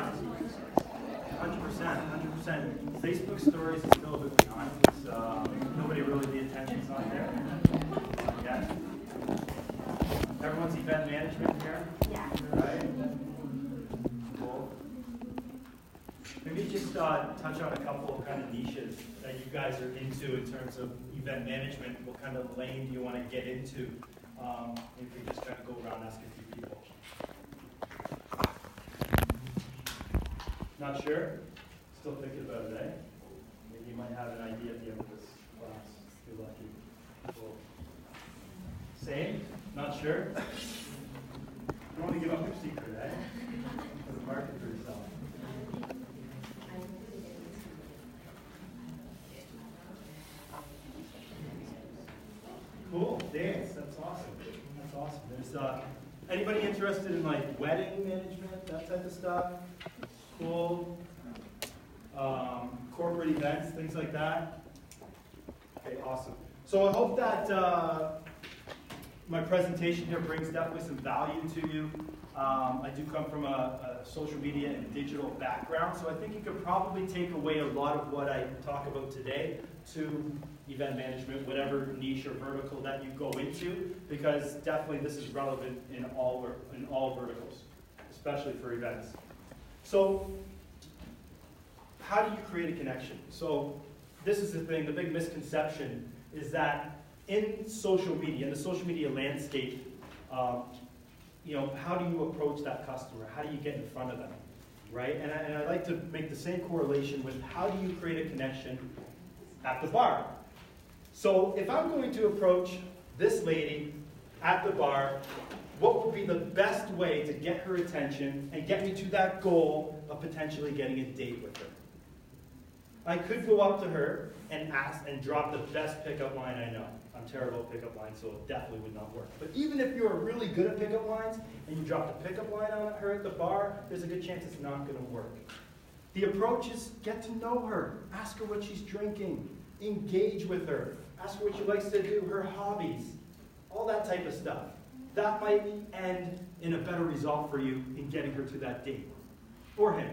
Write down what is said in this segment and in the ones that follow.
Yeah, 100%. Facebook stories is still a bit behind. Nobody really, the attention's not there. Yeah. Everyone's event management here? Yeah. Right? Cool. Maybe just touch on a couple of kind of niches that you guys are into in terms of event management. What kind of lane do you want to get into? If we just kind of go around asking a few people. Not sure? Still thinking about it, eh? Maybe you might have an idea at the end of this class. If you're lucky. Cool. Same? Not sure? You don't want to give up your secret, eh? For the market for yourself. Cool. Dance. That's awesome. That's awesome. There's anybody interested in like wedding management, that type of stuff? Cool. Corporate events, things like that. Okay, awesome. So I hope that my presentation here brings definitely some value to you. I do come from a social media and digital background, so I think you could probably take away a lot of what I talk about today to event management, whatever niche or vertical that you go into, because definitely this is relevant in all verticals, especially for events. So, how do you create a connection? So, this is the thing, the big misconception is that in social media, in the social media landscape, how do you approach that customer? How do you get in front of them, right? And I like to make the same correlation with how do you create a connection at the bar? So if I'm going to approach this lady at the bar, what would be the best way to get her attention and get me to that goal of potentially getting a date with her? I could go up to her and ask and drop the best pickup line I know. I'm terrible at pickup lines, so it definitely would not work. But even if you're really good at pickup lines and you drop the pickup line on her at the bar, there's a good chance it's not going to work. The approach is get to know her. Ask her what she's drinking. Engage with her. Ask her what she likes to do, her hobbies, all that type of stuff. That might end in a better result for you in getting her to that date, or him.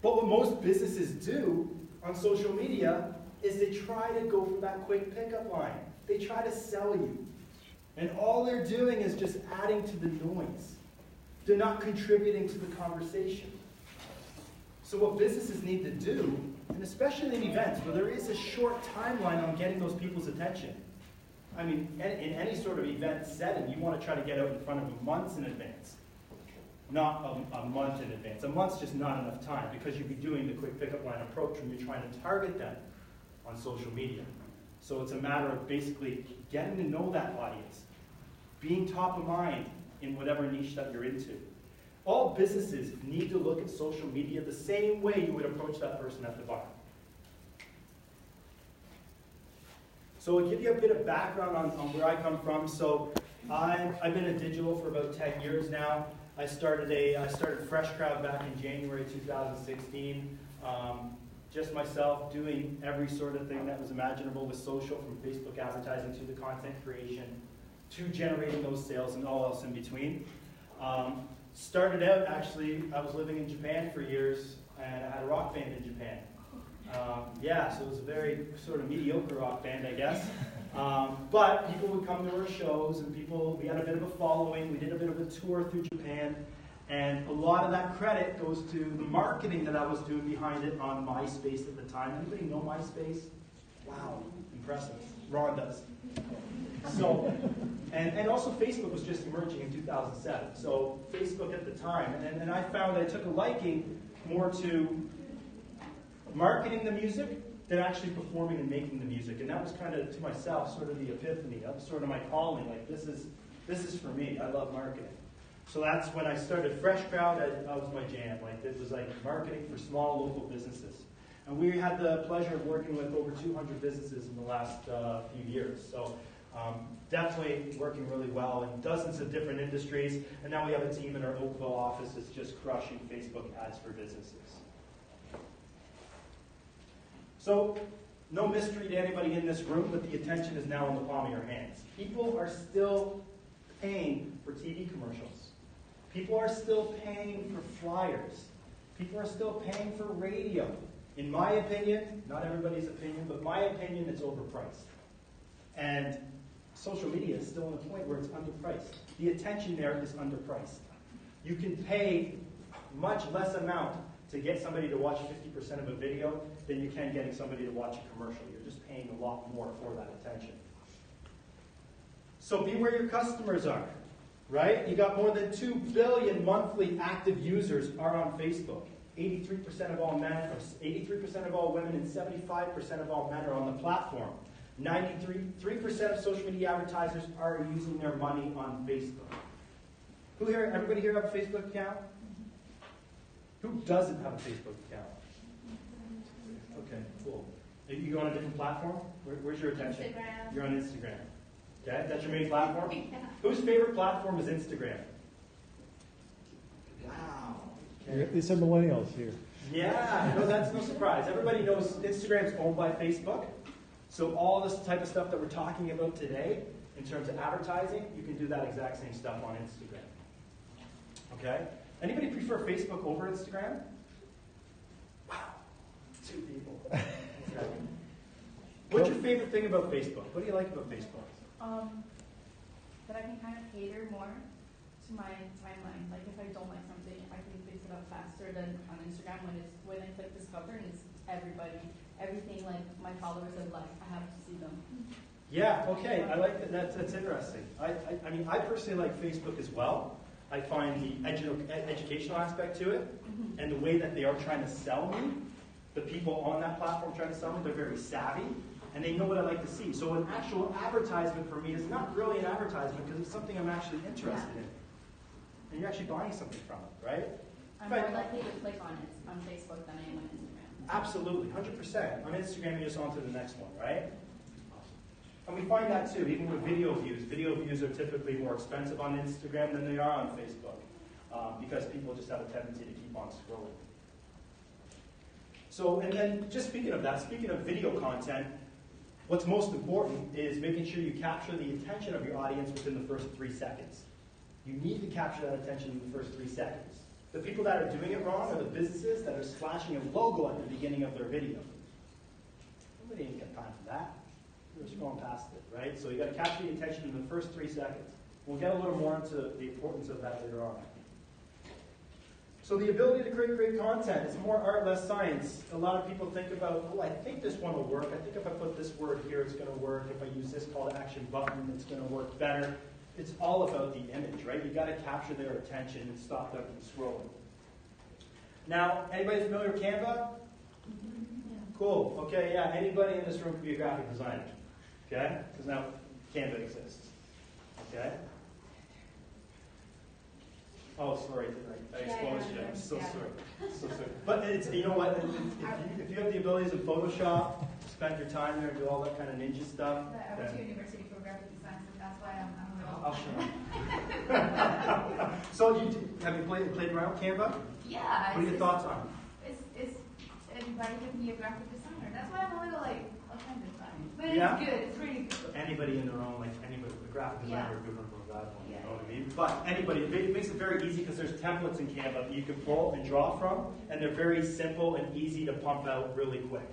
But what most businesses do on social media is they try to go for that quick pickup line. They try to sell you. And all they're doing is just adding to the noise. They're not contributing to the conversation. So what businesses need to do, and especially in events where there is a short timeline on getting those people's attention. I mean, in any sort of event setting, you want to try to get out in front of them months in advance. Not a month in advance. A month's just not enough time because you'd be doing the quick pickup line approach when you're trying to target them on social media. So it's a matter of basically getting to know that audience, being top of mind in whatever niche that you're into. All businesses need to look at social media the same way you would approach that person at the bar. So I'll give you a bit of background on where I come from. So I've been in digital for about 10 years now. I started Fresh Crowd back in January 2016. Just myself doing every sort of thing that was imaginable with social, from Facebook advertising to the content creation to generating those sales and all else in between. Started out, actually, I was living in Japan for years, and I had a rock band in Japan. So it was a very sort of mediocre rock band, I guess. But people would come to our shows, and we had a bit of a following. We did a bit of a tour through Japan, and a lot of that credit goes to the marketing that I was doing behind it on MySpace at the time. Anybody know MySpace? Wow, impressive. Ron does. So, and also Facebook was just emerging in 2007. So Facebook at the time, and I found that I took a liking more to marketing the music than actually performing and making the music. And that was kind of, to myself, sort of the epiphany. That was sort of my calling. Like, this is for me. I love marketing. So that's when I started Fresh Crowd. That was my jam. Like, it was like marketing for small local businesses. And we had the pleasure of working with over 200 businesses in the last few years. So definitely working really well in dozens of different industries. And now we have a team in our Oakville office that's just crushing Facebook ads for businesses. So, no mystery to anybody in this room, but the attention is now in the palm of your hands. People are still paying for TV commercials. People are still paying for flyers. People are still paying for radio. In my opinion, not everybody's opinion, but my opinion, it's overpriced. And social media is still at a point where it's underpriced. The attention there is underpriced. You can pay much less amount to get somebody to watch 50% of a video than you can getting somebody to watch a commercial. You're just paying a lot more for that attention. So be where your customers are, right? You got more than 2 billion monthly active users are on Facebook. 83% of all men, 83% of all women, and 75% of all men are on the platform. 93% of social media advertisers are using their money on Facebook. Who here? Everybody here have a Facebook account? Who doesn't have a Facebook account? Okay, cool. You go on a different platform? Where's your attention? Instagram. You're on Instagram. Okay, that's your main platform? Yeah. Whose favorite platform is Instagram? Wow. Okay. There's some millennials here. Yeah, no, that's no surprise. Everybody knows Instagram's owned by Facebook. So all this type of stuff that we're talking about today, in terms of advertising, you can do that exact same stuff on Instagram. Okay? Anybody prefer Facebook over Instagram? Wow. 2 people. Okay. What's your favorite thing about Facebook? What do you like about Facebook? That I can kind of cater more to my timeline. Like if I don't like something, I can fix it up faster than on Instagram when I click discover and it's everything like my followers have liked, I have to see them. Yeah, okay, I like that. That's interesting. I mean, I personally like Facebook as well. I find the educational aspect to it and the way that they are trying to sell me, the people on that platform trying to sell me, they're very savvy and they know what I like to see. So an actual advertisement for me is not really an advertisement because it's something I'm actually interested in. And you're actually buying something from it, right? I'm more likely to click on it on Facebook than I am on Instagram. Absolutely, 100%. On Instagram, you're just on to the next one, right? And we find that too, even with video views. Video views are typically more expensive on Instagram than they are on Facebook because people just have a tendency to keep on scrolling. So, and then just speaking of that, speaking of video content, what's most important is making sure you capture the attention of your audience within the first 3 seconds. You need to capture that attention in the first 3 seconds. The people that are doing it wrong are the businesses that are splashing a logo at the beginning of their video. Nobody ain't got time for that. We're just going past it, right? So you got to capture the attention in the first 3 seconds. We'll get a little more into the importance of that later on. So the ability to create great content is more art, less science. A lot of people think about, oh, I think this one will work. I think if I put this word here, it's going to work. If I use this call to action button, it's going to work better. It's all about the image, right? You got to capture their attention and stop them from scrolling. Now, anybody familiar with Canva? Cool. Okay, yeah. Anybody in this room could be a graphic designer. Okay? Because now Canva exists. Okay? Oh, sorry. I exposed you. I'm so sorry. So sorry. But it's, you know what? If you have the abilities of Photoshop, spend your time there, do all that kind of ninja stuff. I went to university for graphic design, so that's why I'm I'll show you. So have you played around with Canva? Yeah. What are your thoughts on it? It's anybody can be a graphic designer. That's why I'm a little like offended by it. But Yeah? it's good. It's really good. Anybody in their own, like anybody, a graphic designer, Yeah. a good one for that one, you Yeah. know what I mean? But anybody, it makes it very easy because there's templates in Canva that you can pull and draw from, and they're very simple and easy to pump out really quick.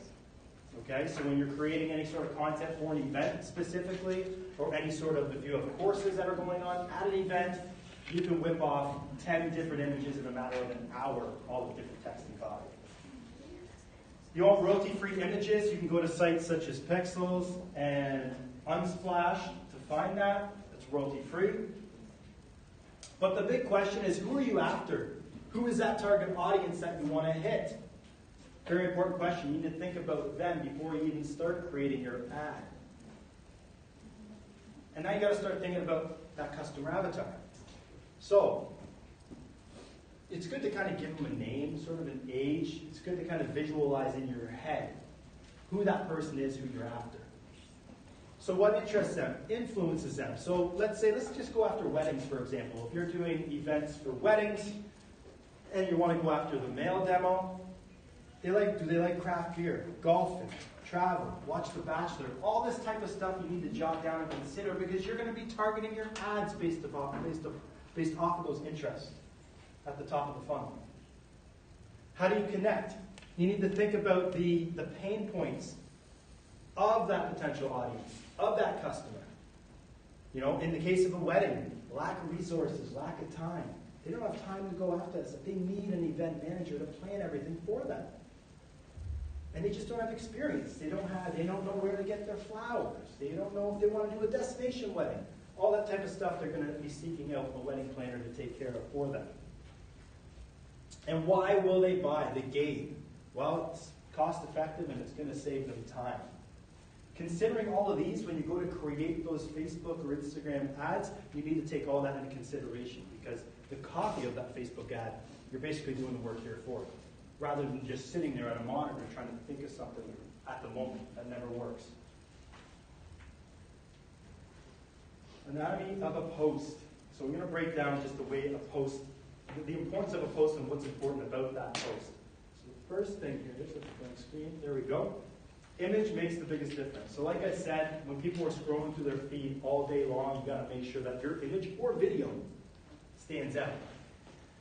Okay, so when you're creating any sort of content for an event specifically, or any sort of, if you have courses that are going on at an event, you can whip off 10 different images in a matter of an hour, all with different text and copy. You want royalty-free images, you can go to sites such as Pexels and Unsplash to find that. It's royalty-free. But the big question is, who are you after? Who is that target audience that you want to hit? Very important question. You need to think about them before you even start creating your ad. And now you got to start thinking about that customer avatar. So, it's good to kind of give them a name, sort of an age. It's good to kind of visualize in your head who that person is, who you're after. So what interests them, influences them. So let's just go after weddings, for example. If you're doing events for weddings and you want to go after the male demo, do they like craft beer, golfing, travel, watch The Bachelor, all this type of stuff you need to jot down and consider because you're going to be targeting your ads based off of those interests. at the top of the funnel. How do you connect? You need to think about the pain points of that potential audience, of that customer. You know, in the case of a wedding, lack of resources, lack of time. They don't have time to go after this. They need an event manager to plan everything for them. And they just don't have experience. They don't know where to get their flowers. They don't know if they want to do a destination wedding. All that type of stuff they're going to be seeking out a wedding planner to take care of for them. And why will they buy? The gain. Well, it's cost effective and it's going to save them time. Considering all of these, when you go to create those Facebook or Instagram ads, you need to take all that into consideration, because the copy of that Facebook ad, you're basically doing the work here for it, rather than just sitting there at a monitor trying to think of something at the moment. That never works. Anatomy of a post. So we're going to break down just the way a post, the importance of a post and what's important about that post. So the first thing here, just at the blank screen, there we go. Image makes the biggest difference. So like I said, when people are scrolling through their feed all day long, you've got to make sure that your image or video stands out.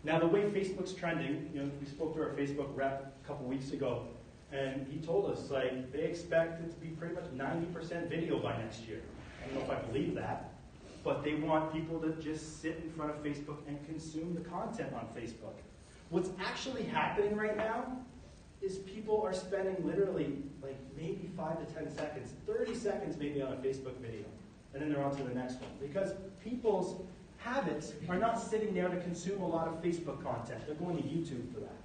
Now the way Facebook's trending, you know, we spoke to our Facebook rep a couple weeks ago, and he told us, like, they expect it to be pretty much 90% video by next year. I don't know if I believe that, but they want people to just sit in front of Facebook and consume the content on Facebook. What's actually happening right now is people are spending literally like maybe 5 to 10 seconds, 30 seconds maybe on a Facebook video, and then they're on to the next one. Because people's habits are not sitting there to consume a lot of Facebook content. They're going to YouTube for that.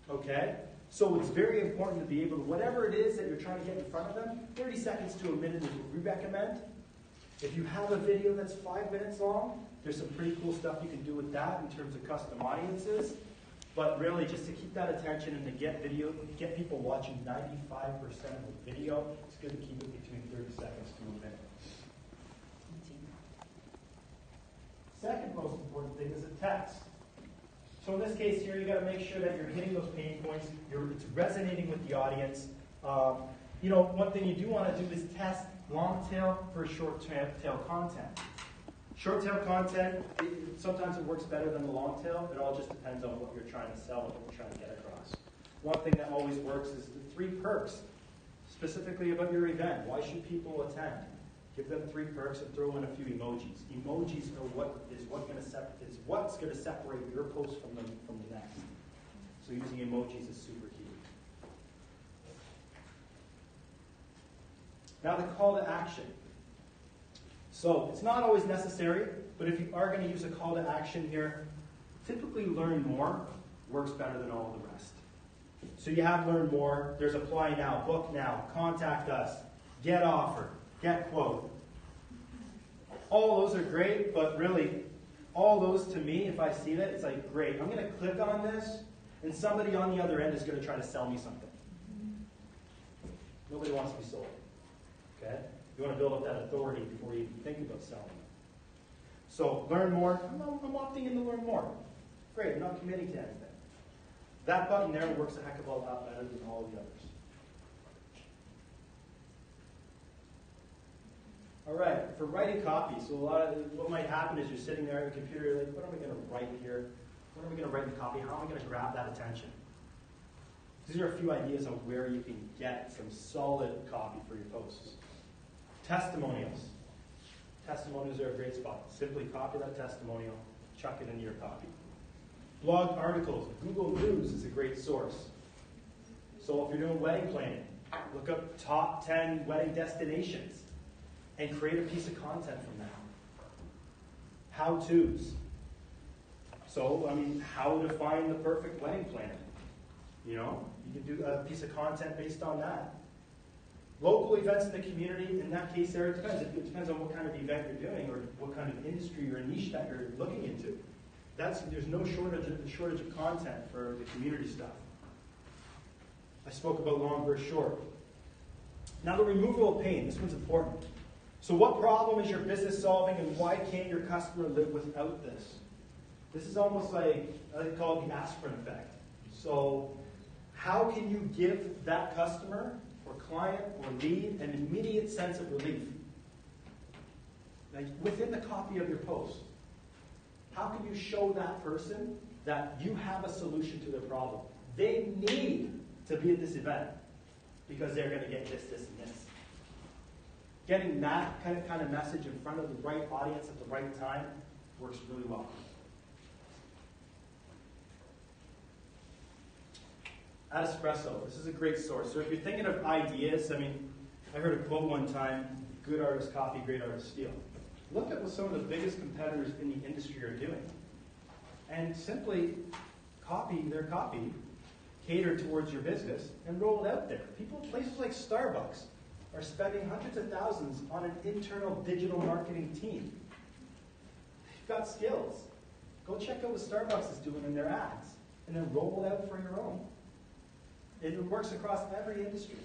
Okay? So it's very important to be able to, whatever it is that you're trying to get in front of them, 30 seconds to a minute is what we recommend. If you have a video that's 5 minutes long, there's some pretty cool stuff you can do with that in terms of custom audiences. But really, just to keep that attention and to get people watching 95% of the video, it's good to keep it between 30 seconds to a minute. Second most important thing is a text. So in this case here, you got to make sure that you're hitting those pain points. It's resonating with the audience. You know, one thing you do want to do is test long tail for short tail content. Short tail content, sometimes it works better than the long tail. It all just depends on what you're trying to sell and what you're trying to get across. One thing that always works is the 3 perks, specifically about your event. Why should people attend? Give them 3 perks and throw in a few emojis. Emojis are what's going to separate your post from the next. So using emojis is super key. Now the call to action. So it's not always necessary, but if you are going to use a call to action here, typically learn more works better than all of the rest. So you have learn more. There's apply now, book now, contact us, get offer, get quote. All those are great, but really, all those to me, if I see that, it's like, great, I'm going to click on this, and somebody on the other end is going to try to sell me something. Nobody wants to be sold. Okay? You want to build up that authority before you even think about selling. So learn more. I'm opting in to learn more. Great, I'm not committing to anything. That button there works a heck of a lot better than all the others. All right, for writing copy, so what might happen is you're sitting there at your computer, you're like, what am I going to write here? What am I going to write in the copy? How am I going to grab that attention? These are a few ideas on where you can get some solid copy for your posts. Testimonials. Testimonials are a great spot. Simply copy that testimonial, chuck it into your copy. Blog articles. Google News is a great source. So if you're doing wedding planning, look up top 10 wedding destinations and create a piece of content from that. How-tos. So, I mean, how to find the perfect wedding planner. You know, you can do a piece of content based on that. Local events in the community, in that case there, it depends. It depends on what kind of event you're doing or what kind of industry or niche that you're looking into. There's no shortage of content for the community stuff. I spoke about long versus short. Now the removal of pain, this one's important. So what problem is your business solving and why can't your customer live without this? This is almost like, I call it the aspirin effect. So how can you give that customer or client or lead an immediate sense of relief? Like within the copy of your post. How can you show that person that you have a solution to their problem. They need to be at this event because they're going to get this, and this. Getting that kind of message in front of the right audience at the right time works really well. At Espresso, this is a great source. So if you're thinking of ideas, I heard a quote one time, good artists copy, great artists steal. Look at what some of the biggest competitors in the industry are doing. And simply copy their copy, cater towards your business, and roll it out there. Places like Starbucks are spending hundreds of thousands on an internal digital marketing team. They've got skills. Go check out what Starbucks is doing in their ads, and then roll it out for your own. It works across every industry.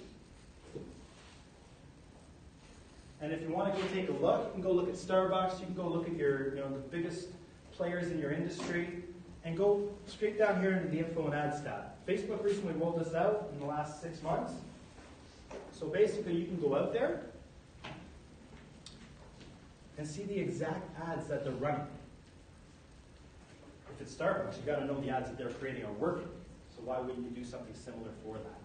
And if you want to go take a look, you can go look at Starbucks, you can go look at the biggest players in your industry, and go straight down here into the info and ads tab. Facebook recently rolled this out in the last 6 months. So basically, you can go out there and see the exact ads that they're running. If it's Starbucks, you've got to know the ads that they're creating are working. So why wouldn't you do something similar for that?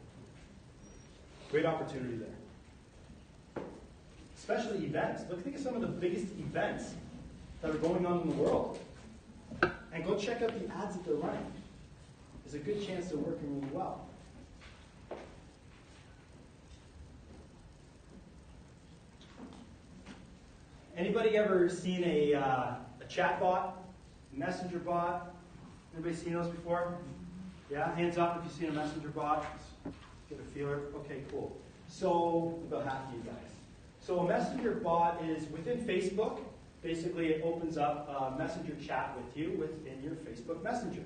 Great opportunity there. Especially events. Think of some of the biggest events that are going on in the world. And go check out the ads that they're running. There's a good chance they're working really well. Anybody ever seen a chat bot, a messenger bot? Anybody seen those before? Yeah, hands up if you've seen a messenger bot. Just get a feeler. Okay, cool. So, about half of you guys. So a messenger bot is within Facebook. Basically, it opens up a messenger chat with you within your Facebook Messenger.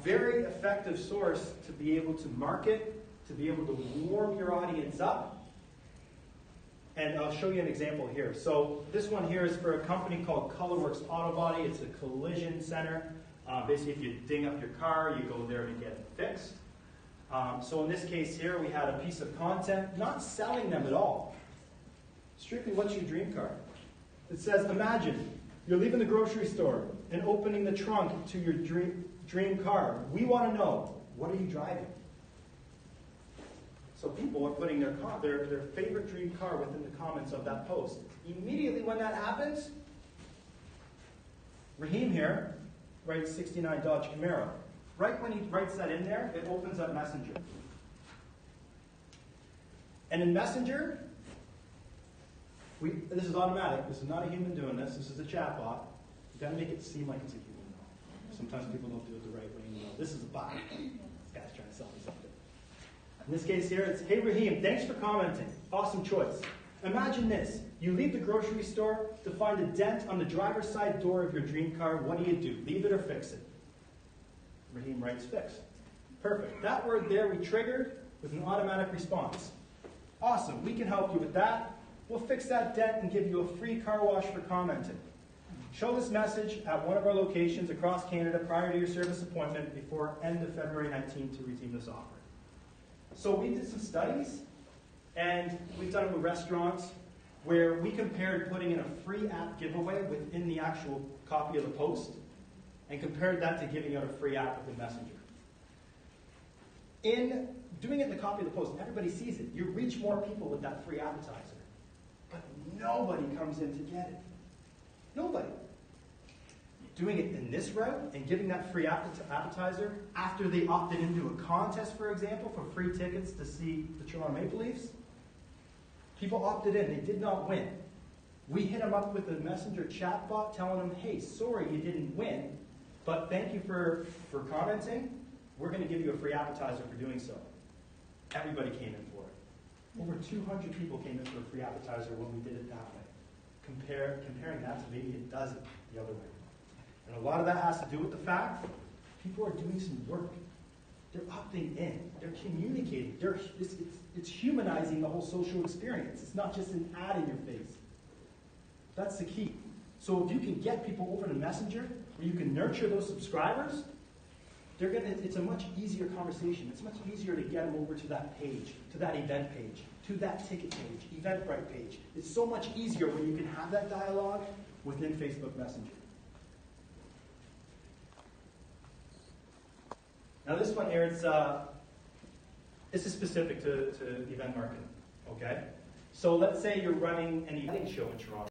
Very effective source to be able to market, to be able to warm your audience up. And I'll show you an example here. So this one here is for a company called Colorworks Auto Body. It's a collision center. Basically, if you ding up your car, you go there to get it fixed. So in this case here, we had a piece of content, not selling them at all. Strictly, what's your dream car? It says, imagine you're leaving the grocery store and opening the trunk to your dream car. We want to know, what are you driving? So people are putting their favorite dream car within the comments of that post. Immediately when that happens, Raheem here writes 69 Dodge Camaro. Right when he writes that in there, it opens up Messenger. And in Messenger, this is automatic. This is not a human doing this. This is a chat bot. You've got to make it seem like it's a human, though. Sometimes people don't do it the right way. This is a bot. This guy's trying to sell me something. In this case here, it's, hey Raheem, thanks for commenting. Awesome choice. Imagine this. You leave the grocery store to find a dent on the driver's side door of your dream car. What do? Leave it or fix it? Raheem writes fix. Perfect. That word there we triggered with an automatic response. Awesome. We can help you with that. We'll fix that dent and give you a free car wash for commenting. Show this message at one of our locations across Canada prior to your service appointment before end of February 19th to redeem this offer. So we did some studies, and we've done it with restaurants, where we compared putting in a free app giveaway within the actual copy of the post, and compared that to giving out a free app within Messenger. In doing it in the copy of the post, everybody sees it. You reach more people with that free appetizer. But nobody comes in to get it. Nobody. Doing it in this route and giving that free appetizer after they opted into a contest, for example, for free tickets to see the Toronto Maple Leafs, people opted in. They did not win. We hit them up with a messenger chatbot telling them, hey, sorry you didn't win, but thank you for commenting. We're going to give you a free appetizer for doing so. Everybody came in for it. Over 200 people came in for a free appetizer when we did it that way. Comparing that to maybe a dozen the other way. And a lot of that has to do with the fact people are doing some work. They're opting in. They're communicating. It's humanizing the whole social experience. It's not just an ad in your face. That's the key. So if you can get people over to Messenger, where you can nurture those subscribers, it's a much easier conversation. It's much easier to get them over to that page, to that event page, to that ticket page, Eventbrite page. It's so much easier when you can have that dialogue within Facebook Messenger. Now this one here, this is specific to event marketing, okay? So let's say you're running an event show in Toronto.